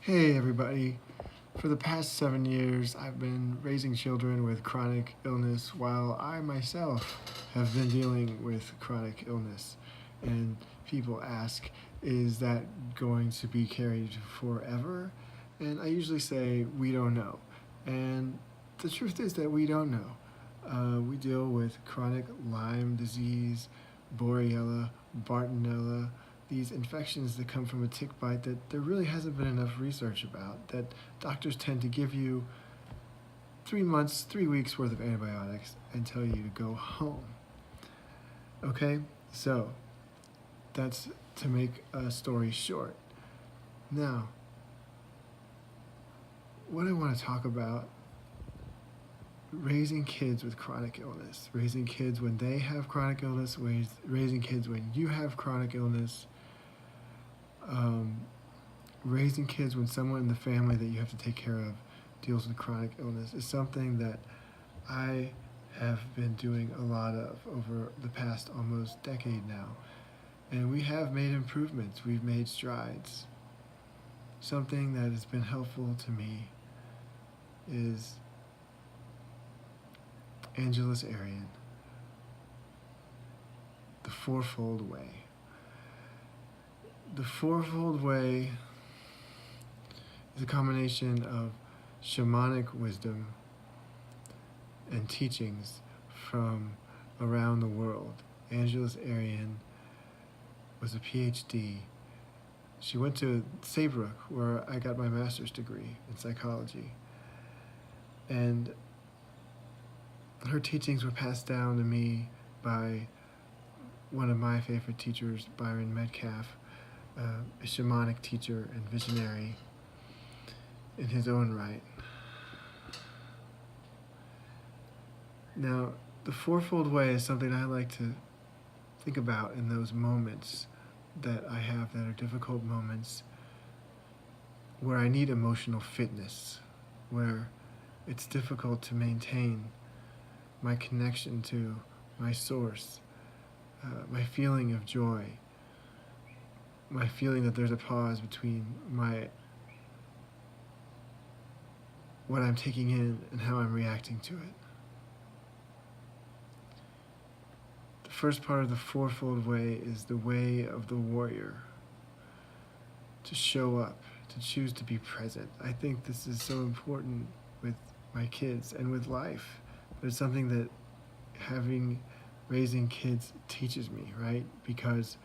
Hey everybody. For the past 7 years, I've been raising children with chronic illness while I myself have been dealing with chronic illness. And people ask, is that going to be carried forever? And I usually say, we don't know. And the truth is that we don't know. We deal with chronic Lyme disease, Borrelia, Bartonella, these infections that come from a tick bite that there really hasn't been enough research about, that doctors tend to give you 3 months, 3 weeks worth of antibiotics and tell you to go home. Okay, so that's to make a story short. Now, what I want to talk about: raising kids with chronic illness, raising kids when they have chronic illness, raising kids when you have chronic illness, raising kids when someone in the family that you have to take care of deals with chronic illness is something that I have been doing a lot of over the past almost decade now. And we have made improvements, we've made strides. Something that has been helpful to me is Angelus Arian, the fourfold way. The fourfold way is a combination of shamanic wisdom and teachings from around the world. Angelus Arian was a PhD. She went to Saybrook, where I got my master's degree in psychology. And her teachings were passed down to me by one of my favorite teachers, Byron Metcalf, a shamanic teacher and visionary in his own right. Now, the fourfold way is something I like to think about in those moments that I have that are difficult moments where I need emotional fitness, where it's difficult to maintain my connection to my source, my feeling of joy, my feeling that there's a pause between what I'm taking in and how I'm reacting to it. The first part of the fourfold way is the way of the warrior. To show up, to choose to be present. I think this is so important with my kids and with life. But it's something that raising kids teaches me, right? Because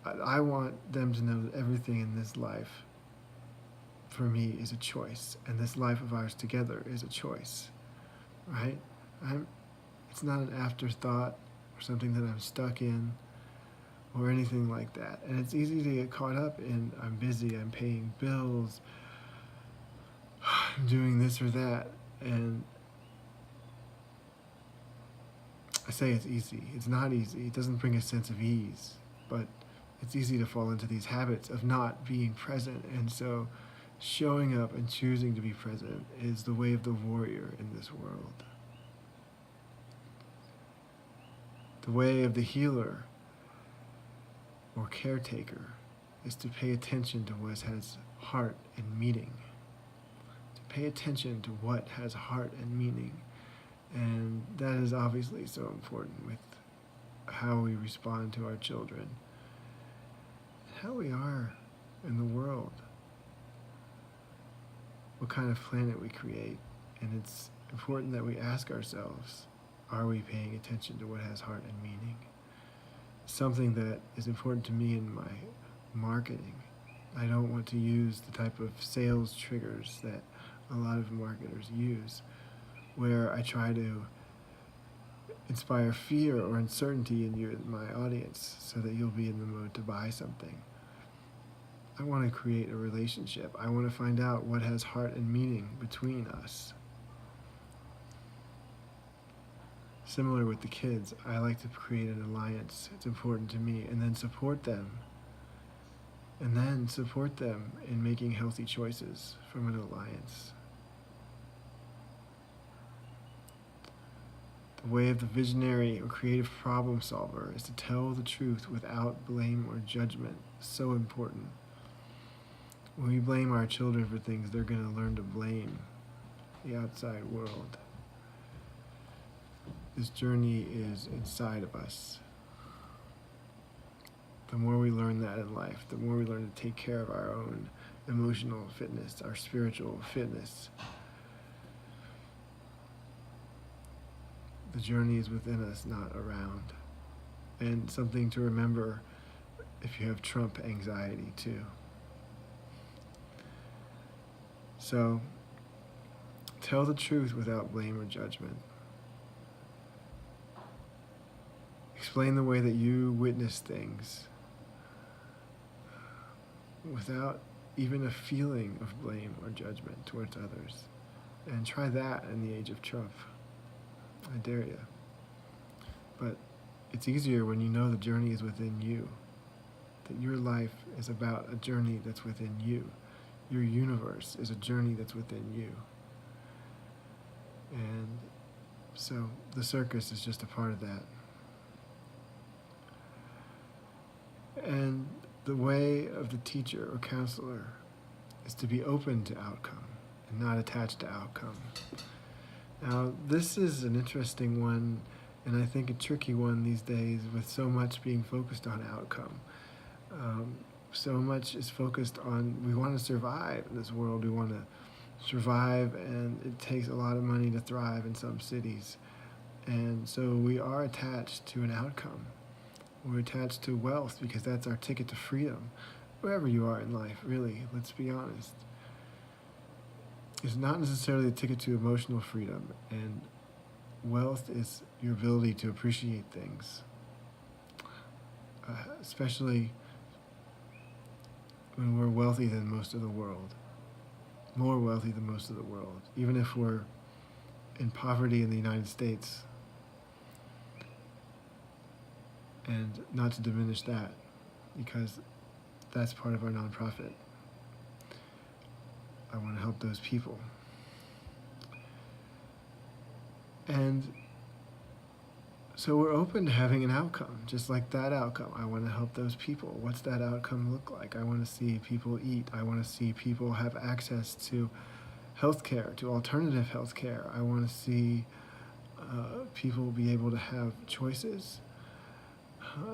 I want them to know that everything in this life for me is a choice, and this life of ours together is a choice, right? It's not an afterthought or something that I'm stuck in or anything like that. And it's easy to get caught up in, I'm busy, I'm paying bills, I'm doing this or that. And I say it's easy. It's not easy. It doesn't bring a sense of ease, but it's easy to fall into these habits of not being present. And so showing up and choosing to be present is the way of the warrior in this world. The way of the healer or caretaker is to pay attention to what has heart and meaning. To pay attention to what has heart and meaning. And that is obviously so important with how we respond to our children, and how we are in the world, what kind of planet we create. And it's important that we ask ourselves, are we paying attention to what has heart and meaning? Something that is important to me in my marketing. I don't want to use the type of sales triggers that a lot of marketers use, where I try to inspire fear or uncertainty in you, my audience, so that you'll be in the mood to buy something. I want to create a relationship. I want to find out what has heart and meaning between us. Similar with the kids, I like to create an alliance. It's important to me, and then support them. And then support them in making healthy choices from an alliance. The The way of the visionary or creative problem solver is to tell the truth without blame or judgment. So important. When we blame our children for things, they're going to learn to blame the outside world. This journey is inside of us. The more we learn that in life, the more we learn to take care of our own emotional fitness, our spiritual fitness. The journey is within us, not around. And something to remember if you have Trump anxiety too. So, tell the truth without blame or judgment. Explain the way that you witness things without even a feeling of blame or judgment towards others. And try that in the age of Trump. I dare you. But it's easier when you know the journey is within you. That your life is about a journey that's within you. Your universe is a journey that's within you. And so the circus is just a part of that. And the way of the teacher or counselor is to be open to outcome and not attached to outcome. Now, this is an interesting one, and I think a tricky one these days with so much being focused on outcome. So much is focused on, we want to survive in this world. We want to survive, and it takes a lot of money to thrive in some cities. And so we are attached to an outcome. We're attached to wealth because that's our ticket to freedom. Wherever you are in life, really, let's be honest. It's not necessarily a ticket to emotional freedom, and wealth is your ability to appreciate things, especially when we're wealthy than most of the world, more wealthy than most of the world, even if we're in poverty in the United States. And not to diminish that, because that's part of our nonprofit. I want to help those people. And so we're open to having an outcome, just like that outcome. I want to help those people. What's that outcome look like? I want to see people eat. I want to see people have access to healthcare, to alternative healthcare. I want to see people be able to have choices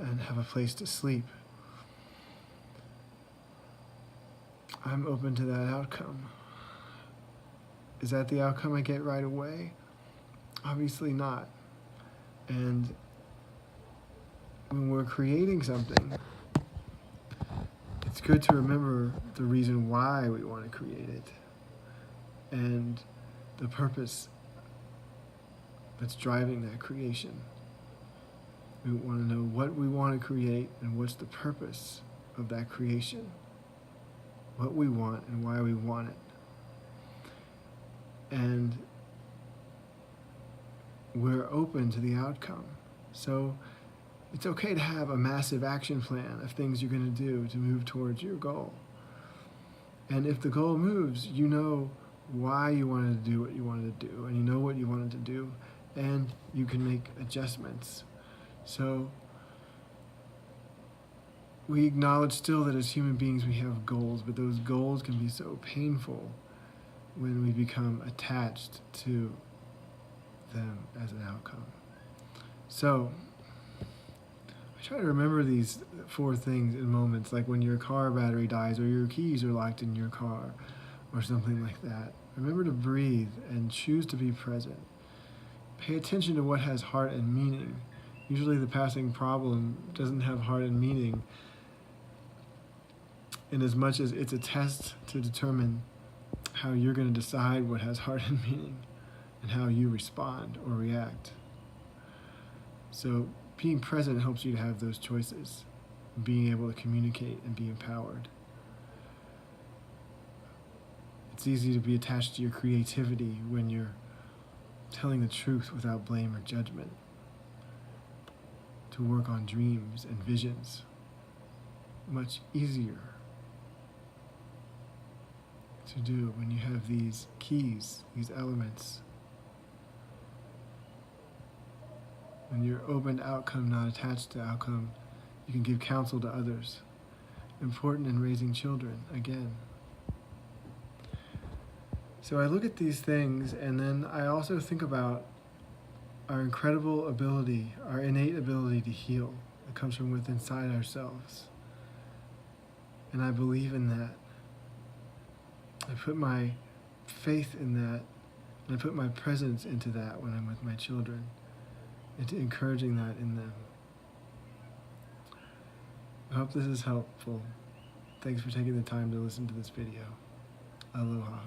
and have a place to sleep. I'm open to that outcome. Is that the outcome I get right away? Obviously not. And when we're creating something, it's good to remember the reason why we want to create it and the purpose that's driving that creation. We want to know what we want to create and what's the purpose of that creation. What we want and why we want it. And we're open to the outcome. So it's okay to have a massive action plan of things you're going to do to move towards your goal. And if the goal moves, you know why you wanted to do what you wanted to do, and you know what you wanted to do, and you can make adjustments. So we acknowledge still that as human beings we have goals, but those goals can be so painful when we become attached to them as an outcome. So I try to remember these 4 things in moments, like when your car battery dies or your keys are locked in your car or something like that. Remember to breathe and choose to be present. Pay attention to what has heart and meaning. Usually the passing problem doesn't have heart and meaning, in as much as it's a test to determine how you're going to decide what has heart and meaning and how you respond or react. So being present helps you to have those choices, being able to communicate and be empowered. It's easy to be attached to your creativity when you're telling the truth without blame or judgment, to work on dreams and visions. Much easier to do when you have these keys, these elements When you're open to outcome, not attached to outcome, you can give counsel to others. Important in raising children, again. So I look at these things, and then I also think about our incredible ability, our innate ability to heal that comes from within inside ourselves. And I believe in that. I put my faith in that, and I put my presence into that when I'm with my children, into encouraging that in them. I hope this is helpful. Thanks for taking the time to listen to this video. Aloha.